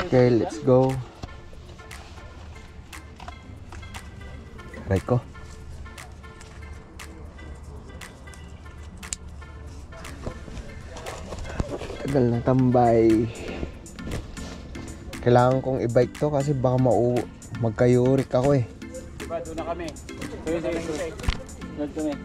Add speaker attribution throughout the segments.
Speaker 1: Okay, let's go. Aray ko. Tagal na tambay. Kailangan kong i-bike to kasi baka magkayurik ako eh.
Speaker 2: Diba, doon na kami. Sige. Doon kami.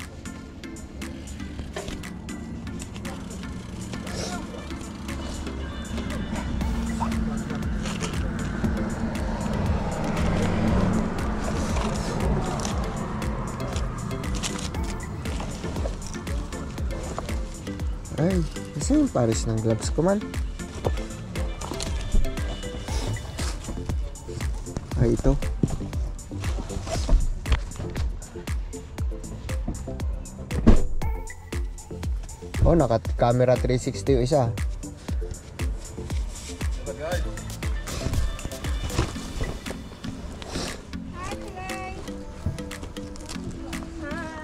Speaker 1: Ay, kasi yung pares ng gloves ko man. Ay, ito. Oh, naka-camera 360 yung isa.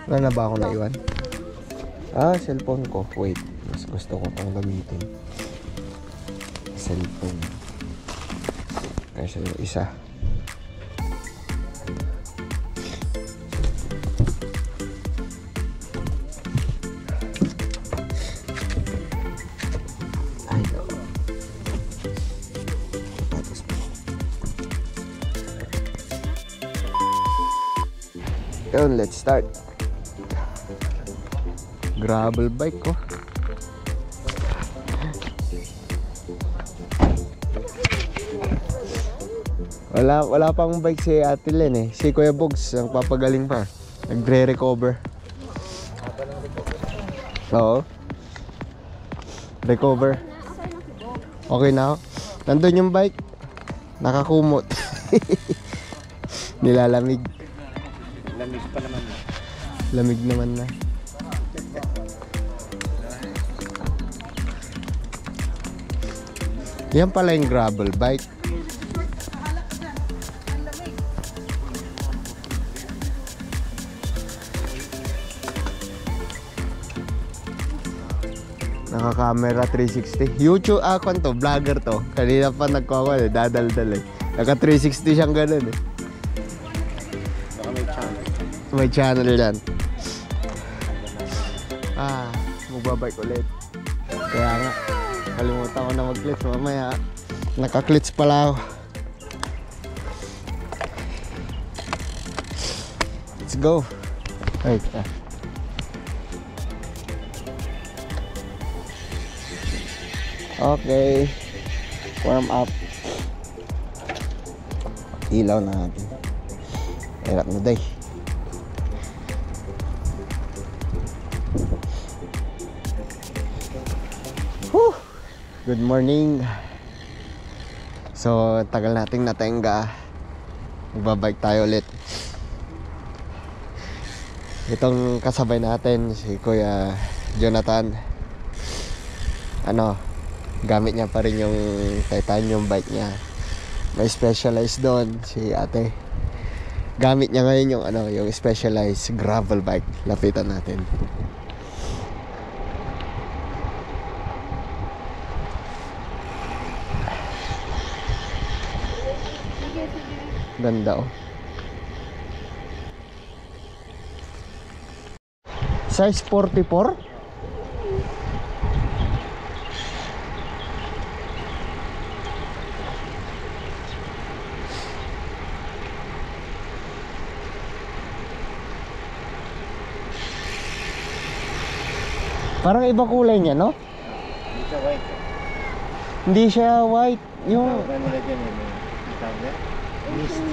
Speaker 1: Wala na ba ako naiwan? Ah, cellphone ko. Wait, mas gusto ko pang gamitin. Cellphone. Kasi yung isa. Ay, no. Yun, let's start. Gravel bike ko. Wala pang bike si Ate Len eh. Si Kuya Bogs ang papagaling pa. Nagre-recover. Oo. Recover. Okay na ako. Nandun yung bike. Nakakumot. Nilalamig.
Speaker 2: Lamig pa naman na.
Speaker 1: Lamig naman na. Yan pala yung gravel bike. Naka-camera 360. YouTube, kung to, vlogger to. Kanina pa nagkakawal eh, dadaldal eh. Naka 360 siyang ganun eh.
Speaker 2: Baka may channel.
Speaker 1: May channel yan. Magbabike ulit. Kaya nga, kalimutan ko na mag-clits. Mamaya, naka-clits pala ako. Let's go. Ay, okay. Warm up. Ilaw na natin. Hirap na day. Whew! Good morning. So, tagal nating natenga. Magbabike tayo ulit. Itong kasabay natin, si Kuya Jonathan. Gamit niya pa rin yung titanium bike niya. May specialized doon si Ate. Gamit niya ngayon yung yung specialized gravel bike. Lapitan natin. Ganda oh. Size 44. Parang iba kulay niya, no?
Speaker 2: Hindi siya white.
Speaker 1: Hindi siya white. Yung...
Speaker 2: Mist.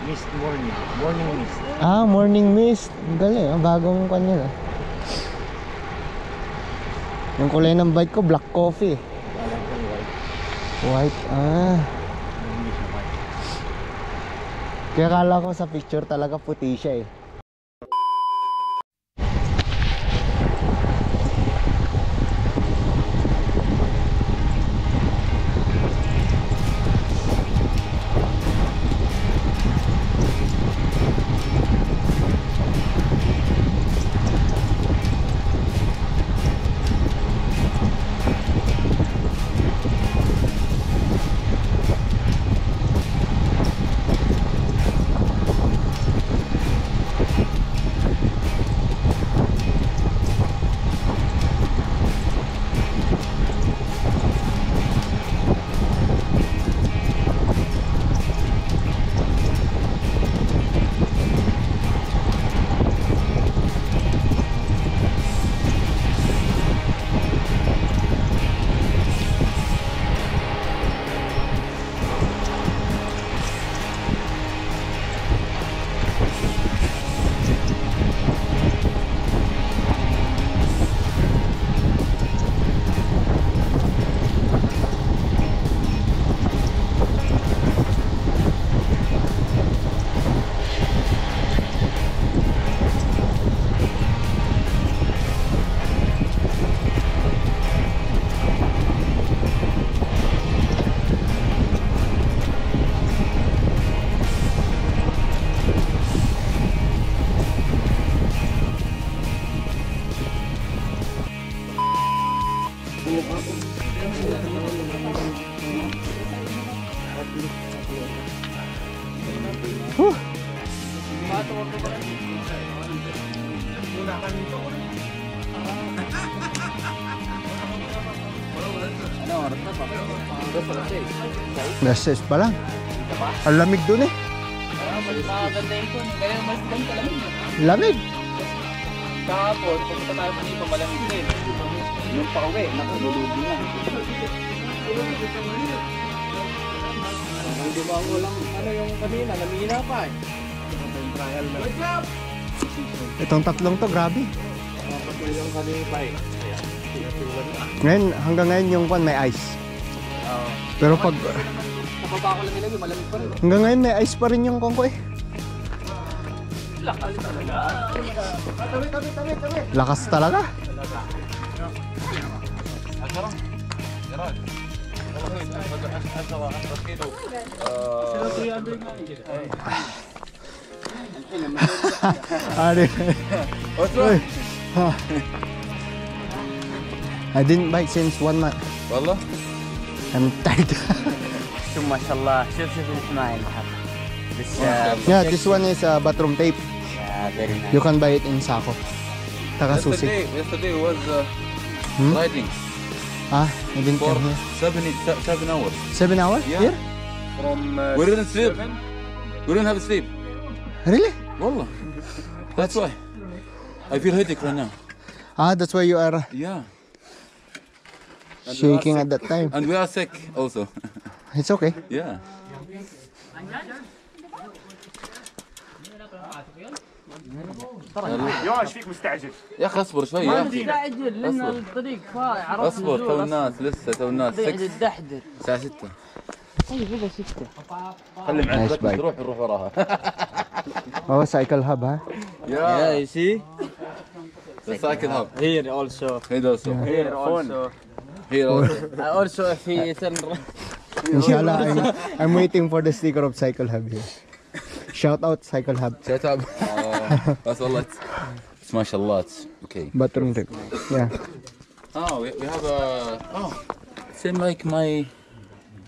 Speaker 2: Mist morning. Morning mist.
Speaker 1: Morning mist. Galing, bagong kanya na. Yung kulay ng bike ko, black coffee. White,
Speaker 2: Hindi siya white.
Speaker 1: Kaya kala ko sa picture talaga puti siya eh. Huh. Nasa pa lang. Ang lamig dun eh.
Speaker 2: Maganda yun kung kaya mas lang kalamig.
Speaker 1: Lamig.
Speaker 2: Kahapon, pumunta tayo manito, malamig din. Nung pauwi, nakululubi na. Ang dumango lang, ano yung kanina, namina pa eh. Trial na.
Speaker 1: Itong tatlong to, grabe.
Speaker 2: Patuloy lang kanina pa eh.
Speaker 1: Ngayon, hanggang ngayon yung pan may ice. Pero pag
Speaker 2: Kapaba ko lang nilagay, malamig pa rin.
Speaker 1: hanggang ngayon may ice pa rin yung kongko eh.
Speaker 2: Lakas talaga.
Speaker 1: Lakas talaga. Ano? Oy. Ha. I didn't bite since 1 month.
Speaker 3: والله
Speaker 1: I'm tired.
Speaker 2: شوف ما شاء الله شوف اسماعيل This
Speaker 1: Yeah, this one is bathroom tape.
Speaker 2: very nice.
Speaker 1: You can buy it in Sako. Takasusi.
Speaker 3: yesterday was
Speaker 1: Hmm?
Speaker 3: riding
Speaker 1: Ah, I didn't
Speaker 3: for
Speaker 1: come here.
Speaker 3: 7 hours.
Speaker 1: 7 hours?
Speaker 3: Yeah.
Speaker 1: Here?
Speaker 2: From
Speaker 3: We didn't sleep. We didn't have sleep.
Speaker 1: Really?
Speaker 3: Wallah. That's why. I feel headache right now.
Speaker 1: Ah, that's why you are
Speaker 3: Yeah.
Speaker 1: shaking at that time.
Speaker 3: And we are sick also.
Speaker 1: It's okay.
Speaker 3: Yeah.
Speaker 2: يا ايش فيك مستعجل؟
Speaker 3: يا اخي اصبر شوي يا اخي.
Speaker 4: مستعجل لان
Speaker 3: أصبر.
Speaker 4: الطريق فاي عرفت
Speaker 3: اصبر تو
Speaker 4: نزول
Speaker 3: الناس لسه تو الناس
Speaker 4: أصلاً.
Speaker 3: 6
Speaker 4: الدحدر
Speaker 3: الساعة 6.
Speaker 4: طيب اذا 6
Speaker 3: خلي معك
Speaker 1: Nice
Speaker 3: بس
Speaker 1: bike.
Speaker 3: نروح وراها.
Speaker 1: Oh, cycle hub, ha?
Speaker 3: Yeah.
Speaker 4: you see
Speaker 3: The cycle hub.
Speaker 4: here also
Speaker 3: Here also.
Speaker 4: here also
Speaker 3: Here also.
Speaker 4: also في سن
Speaker 1: Inshallah, I'm waiting for the sticker of cycle hub here. Shout out cycle hub.
Speaker 3: Shut up. That's all it's mashallah. It's okay.
Speaker 1: Bathroom tape. Yeah.
Speaker 3: Oh, we have a. Oh, same like my.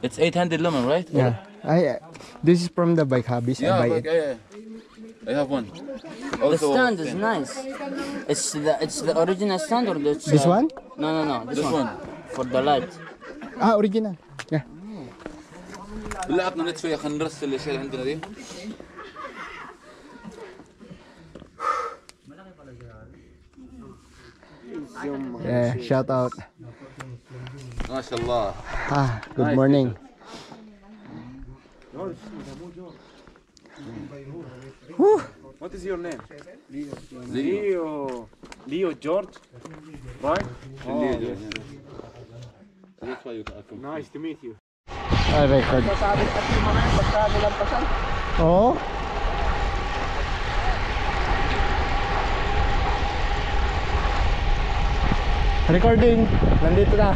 Speaker 3: It's 800 lemon, right?
Speaker 1: Yeah. This is from the bike hobbies. I
Speaker 3: Yeah,
Speaker 1: buy
Speaker 3: like,
Speaker 1: it.
Speaker 3: yeah. I have one.
Speaker 4: The
Speaker 3: Also,
Speaker 4: stand is nice. It's the original stand or the
Speaker 1: This one?
Speaker 4: No.
Speaker 3: This one.
Speaker 4: For the light.
Speaker 1: Ah, original. Yeah.
Speaker 3: بالله عطنا نت شويه خلينا نرسل الاشياء اللي عندنا دي.
Speaker 1: Yeah. Shout out.
Speaker 3: ما شاء الله.
Speaker 1: Ah, good morning.
Speaker 2: What is your name?
Speaker 3: Leo.
Speaker 2: Leo George, right?
Speaker 3: Leo. That's why you can.
Speaker 2: Nice to meet you.
Speaker 1: Ah, record. Oh. Recording. Nandito na.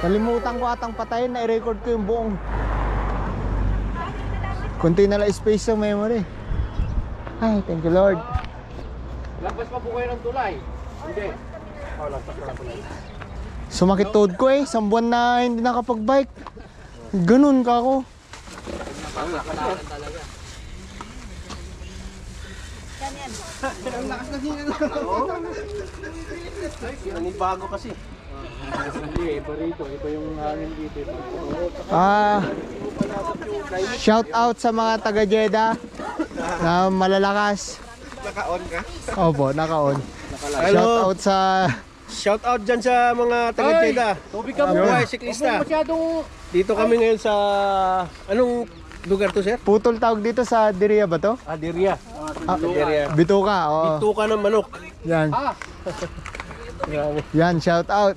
Speaker 1: Kalimutan ko atang patayin, na-record ko yung buong. Kunti na lang space sa memory. Ay, thank you Lord.
Speaker 2: Lampas pa po kayo ng tulay. Hindi.
Speaker 1: Sumakit toad ko eh, isang buwan na hindi nakapag-bike. Ganun ka ako.
Speaker 2: Ang bago kasi. Hindi, iba rito. Iba yung hangin dito.
Speaker 1: Shout out sa mga taga Jeddah na malalakas.
Speaker 5: Naka-on ka?
Speaker 1: Opo, naka-on. Shout out sa
Speaker 5: Shout out dyan sa mga taga-Jeddah.
Speaker 2: Tubig ka
Speaker 5: Mga siklista.
Speaker 2: masyadong...
Speaker 5: Dito kami ngayon sa... Anong lugar to, sir?
Speaker 1: putol tawag dito sa Diriyah ba to?
Speaker 5: Adiria.
Speaker 1: Adiria. Bituka, oo.
Speaker 5: Tuka ng manok.
Speaker 1: Yan.
Speaker 5: Grabe.
Speaker 1: Yan, shout out.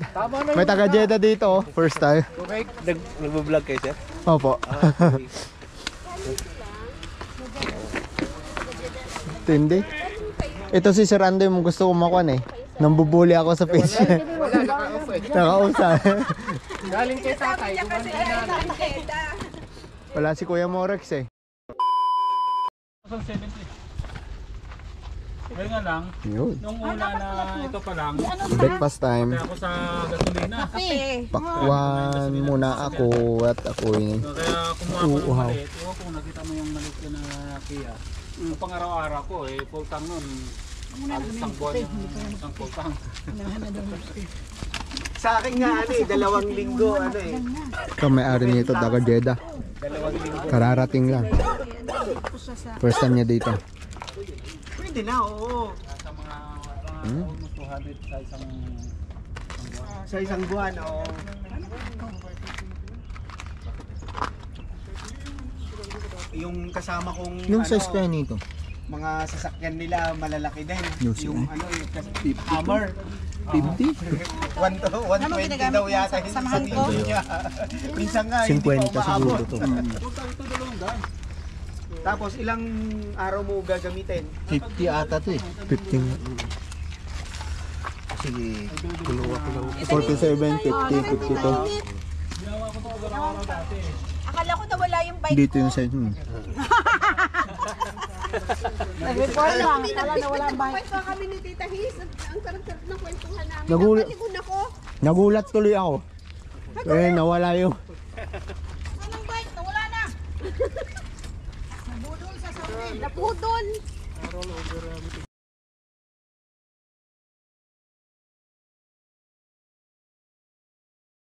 Speaker 1: May taga Jeddah dito, oh. First time.
Speaker 5: Nagbablog kayo, sir?
Speaker 1: Opo. Tindi. Ito si Sir Ando yung gusto kong makuha eh. Nambubuli ako sa page. Nakausa.
Speaker 2: Galing kay tatay.
Speaker 1: Wala si Kuya Morex eh.
Speaker 3: 70. Kaya nga lang,
Speaker 1: Yun.
Speaker 3: nung una na ito pa lang,
Speaker 1: Breakfast time.
Speaker 3: kaya ako sa gasolina.
Speaker 1: Pakwan muna ako at ako'y
Speaker 3: Kaya kumuha ko ng
Speaker 1: Uuhaw.
Speaker 3: maliit. Ewan ko, nakita mo yung maliit ko na Kia. Yung pang-araw-araw ko, full tank nun. Alas isang buwan yung isang full tank.
Speaker 5: Sa akin nga, 2 linggo,
Speaker 1: ito may-ari nito, taga Jeddah. Kararating lang. First time niya dito.
Speaker 5: Pwede na, oo.
Speaker 3: Sa mga almost 200 sa isang buwan.
Speaker 5: Sa isang buwan, oo. Yung kasama kong
Speaker 1: Yung size kaya nito?
Speaker 5: mga sasakyan nila malalaki din.
Speaker 1: Yung
Speaker 5: Hammer.
Speaker 1: 50?
Speaker 5: 120 daw yata yung sabihin niya. Minsan nga, hindi
Speaker 1: 50
Speaker 5: pa
Speaker 1: siguro
Speaker 5: umaabot.
Speaker 1: to.
Speaker 5: Tapos ilang araw mo gagamitin?
Speaker 1: 50 ata to eh. 15. Sige, kuluwa ko lang. 47, 50, 52.
Speaker 6: Akala ko nawala yung bike
Speaker 1: Dito
Speaker 6: ko.
Speaker 1: yung size mo.
Speaker 6: Nag-report lang. Akala nawala ang bike.
Speaker 7: Kwento kami ni Tita Hiz. Ang sarap-sarap ng kwentuhan namin.
Speaker 1: Nagul-
Speaker 7: Napaligon ako.
Speaker 1: Nagulat tuloy ako. Eh, nawala yung...
Speaker 6: Anong bike? Nawala na. Nabudol sa sabi.
Speaker 7: Napudol.